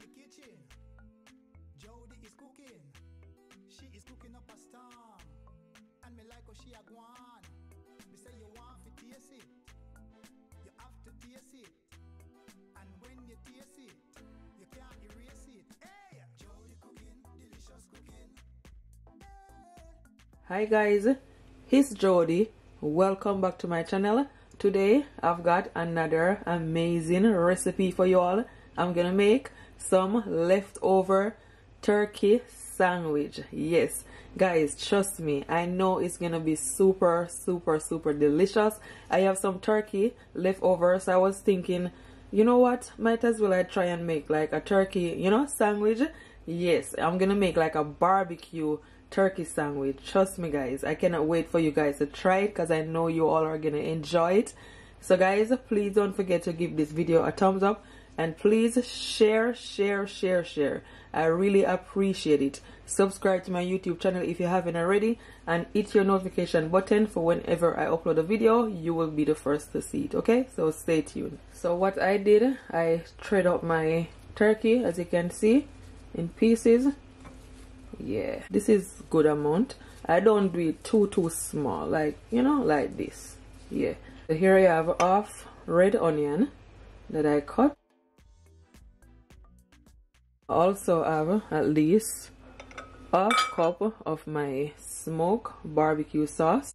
the kitchen. Jody is cooking. She is cooking up a storm. And me like how she a gwan. Me say you want to taste it. You have to taste it. And when you taste it, you can't erase it. Hey! Jody cooking, delicious cooking. Hey! Hi guys, it's Jody. Welcome back to my channel. Today I've got another amazing recipe for you all. I'm gonna make some leftover turkey sandwich. Yes guys, trust me, I know it's gonna be super delicious. I have some turkey leftover, so I was thinking, you know what, might as well I try and make like a turkey, sandwich. Yes, I'm gonna make like a barbecue turkey sandwich. Trust me guys, I cannot wait for you guys to try it because I know you all are gonna enjoy it. So guys, please don't forget to give this video a thumbs up and please share. I really appreciate it. Subscribe to my YouTube channel if you haven't already and hit your notification button for whenever I upload a video, you will be the first to see it. Okay, so stay tuned. So what I did, I shred up my turkey, as you can see, in pieces. Yeah, this is good amount. I don't do it too small, like like this. Yeah, so here I have half red onion that I cut. I also have at least half cup of my smoked barbecue sauce,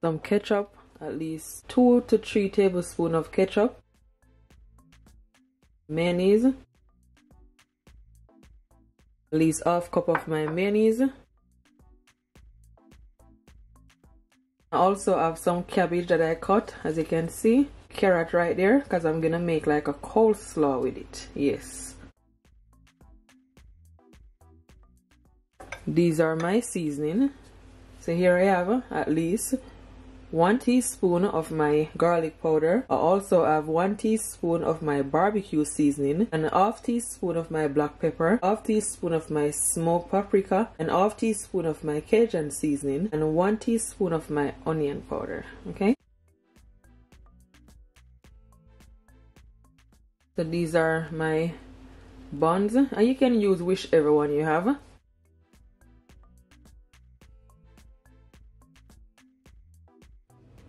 some ketchup, at least 2 to 3 tablespoons of ketchup, mayonnaise, at least half cup of my mayonnaise. I also have some cabbage that I cut, as you can see, carrot right there, because I'm gonna make like a coleslaw with it. Yes, these are my seasoning. So here I have at least 1 teaspoon of my garlic powder. I also have 1 teaspoon of my barbecue seasoning, and half teaspoon of my black pepper, half teaspoon of my smoked paprika, and half teaspoon of my cajun seasoning, and 1 teaspoon of my onion powder. Okay, so these are my buns, and you can use whichever one you have.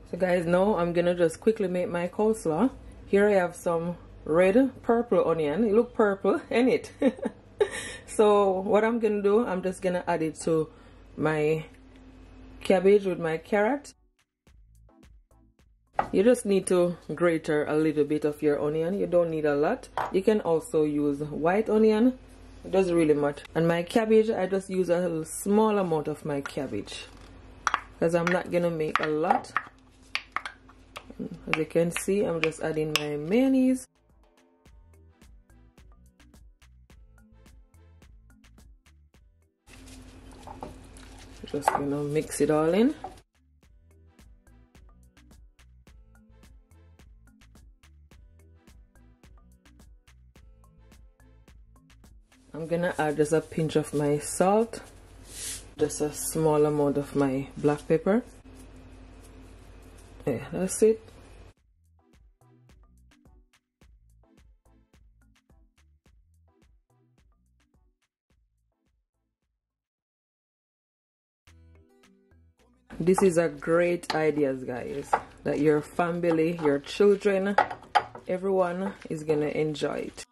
So guys, now I'm gonna just quickly make my coleslaw. Here I have some red purple onion. It look purple, ain't it? So what I'm gonna do, I'm just gonna add it to my cabbage with my carrot. You just need to grater a little bit of your onion. You don't need a lot. You can also use white onion. It doesn't really matter. And my cabbage, I just use a little small amount of my cabbage because I'm not gonna make a lot. As you can see, I'm just adding my mayonnaise. Just mix it all in. I'm gonna add just a pinch of my salt, just a small amount of my black pepper. Yeah, that's it. This is a great idea, guys, that your family, your children, everyone is gonna enjoy it.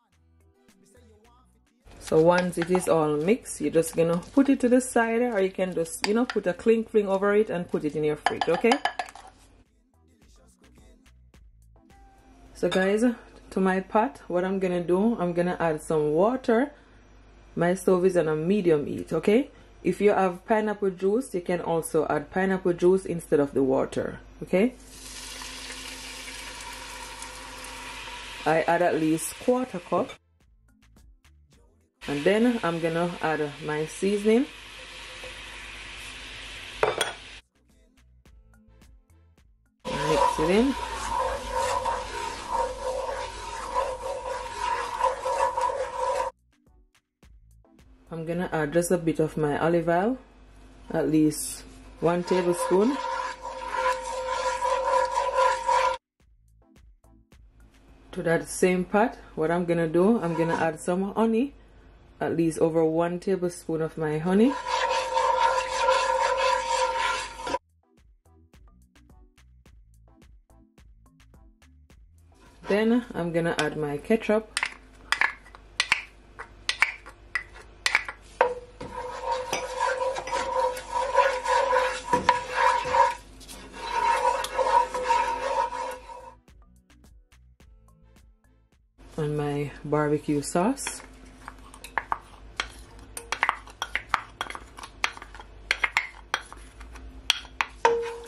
So once it is all mixed, you're just gonna put it to the side, or you can just put a cling film over it and put it in your fridge. Okay, so guys, to my pot, what I'm gonna do, I'm gonna add some water. My stove is on a medium heat. Okay, if you have pineapple juice, you can also add pineapple juice instead of the water. Okay, I add at least 1/4 cup, and then I'm gonna add my seasoning. Mix it in. I'm gonna add just a bit of my olive oil, at least 1 tablespoon. To that same pot, what I'm gonna do, I'm gonna add some honey, at least over 1 tablespoon of my honey. Then I'm gonna add my ketchup. And my barbecue sauce.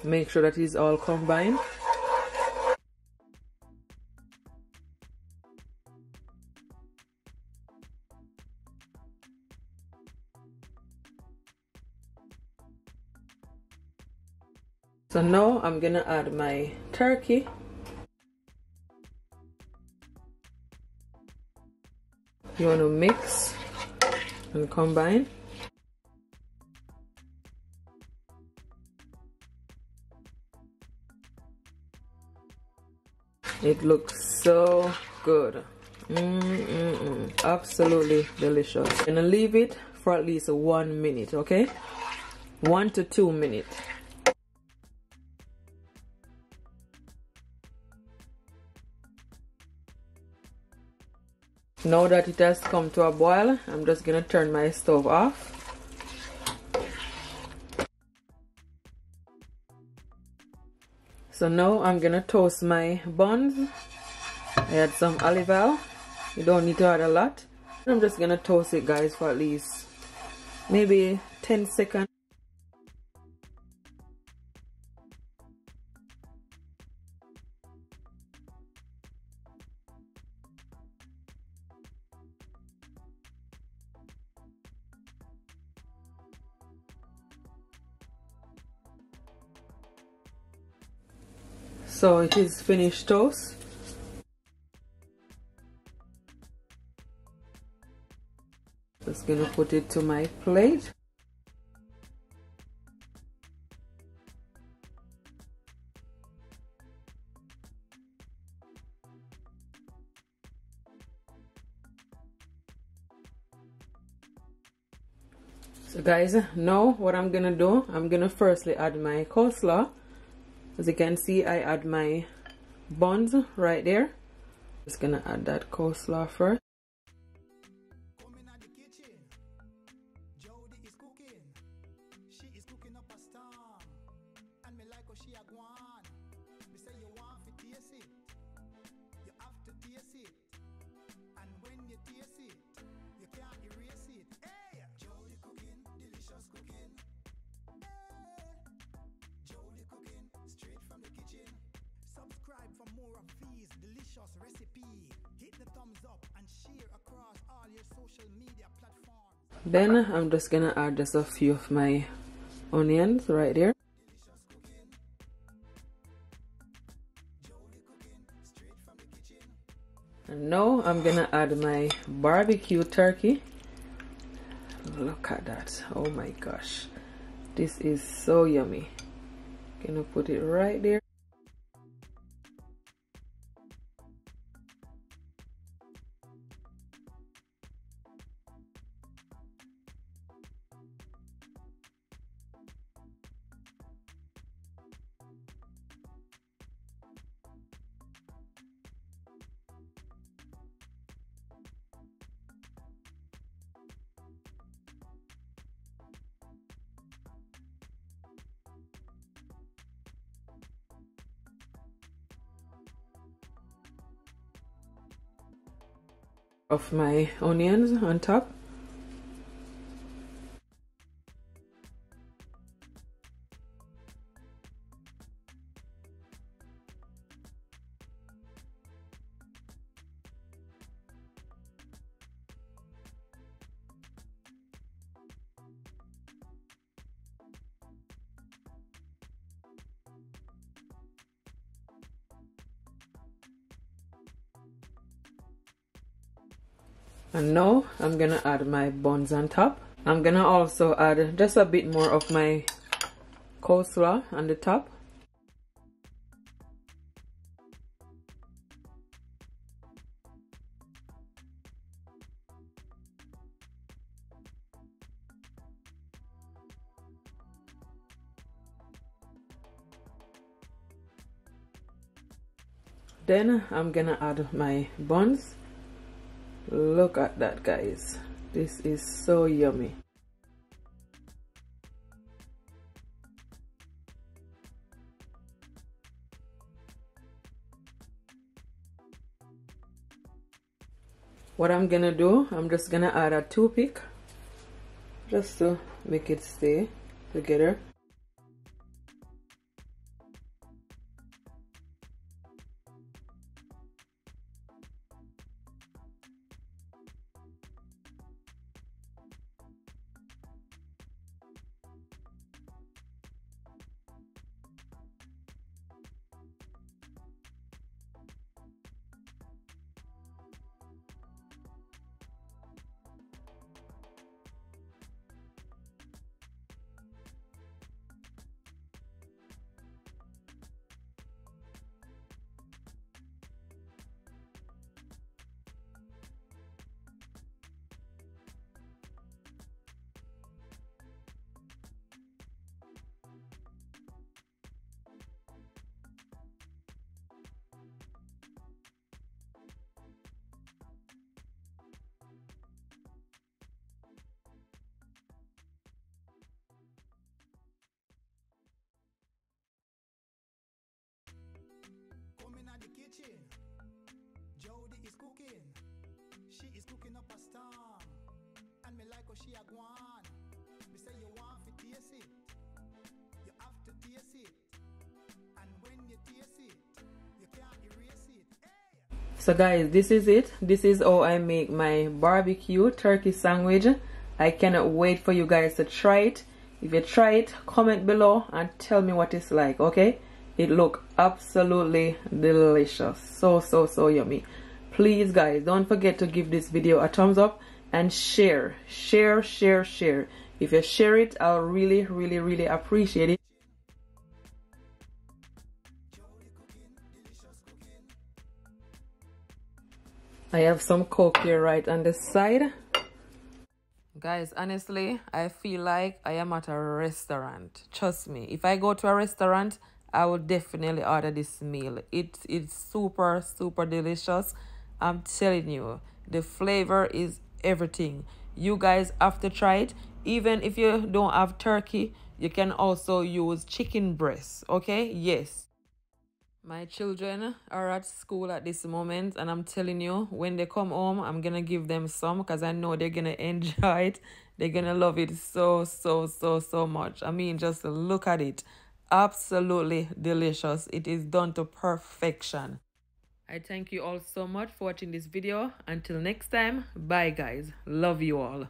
Make sure that it's all combined. So now I'm gonna add my turkey. You want to mix and combine. It looks so good. Absolutely delicious. I'm gonna leave it for at least 1 minute, okay? 1 to 2 minutes. Now that it has come to a boil, I'm just gonna turn my stove off. So now I'm gonna toast my buns. I add some olive oil. You don't need to add a lot. I'm just gonna toast it, guys, for at least maybe 10 seconds. So it is finished toast. Just gonna put it to my plate. So guys, now what I'm gonna do, I'm gonna firstly add my coleslaw. As you can see, I add my buns right there. Just gonna add that coleslaw first. Subscribe for more of these delicious recipes. Hit the thumbs up and share across all your social media platforms. Then I'm just gonna add just a few of my onions right there. And now I'm gonna add my barbecue turkey. Look at that. Oh my gosh. This is so yummy. Gonna put it right there. Of my onions on top. And now I'm gonna add my buns on top. I'm gonna also add just a bit more of my coleslaw on the top. Then I'm gonna add my buns. Look at that, guys. This is so yummy. What I'm gonna do, I'm just gonna add a toothpick just to make it stay together. The kitchen, Jody is cooking. She is cooking up a storm, and me like how she a gwan. Me say you want to taste it, you have to taste it, and when you taste it, you can't erase it. Hey! So guys, this is it. This is how I make my barbecue turkey sandwich. I cannot wait for you guys to try it. If you try it, comment below and tell me what it's like, okay? It look absolutely delicious. So yummy. Please guys, don't forget to give this video a thumbs up and share. If you share it, I'll really appreciate it. I have some Coke here right on the side. Guys, honestly, I feel like I am at a restaurant. Trust me, if I go to a restaurant, I would definitely order this meal. It's super delicious. I'm telling you, the flavor is everything. You guys have to try it. Even if you don't have turkey, you can also use chicken breast, okay? Yes. My children are at school at this moment, and I'm telling you, when they come home, I'm gonna give them some because I know they're gonna enjoy it. They're gonna love it so much. I mean, just look at it. Absolutely delicious. It is done to perfection. I thank you all so much for watching this video. Until next time, bye guys. Love you all.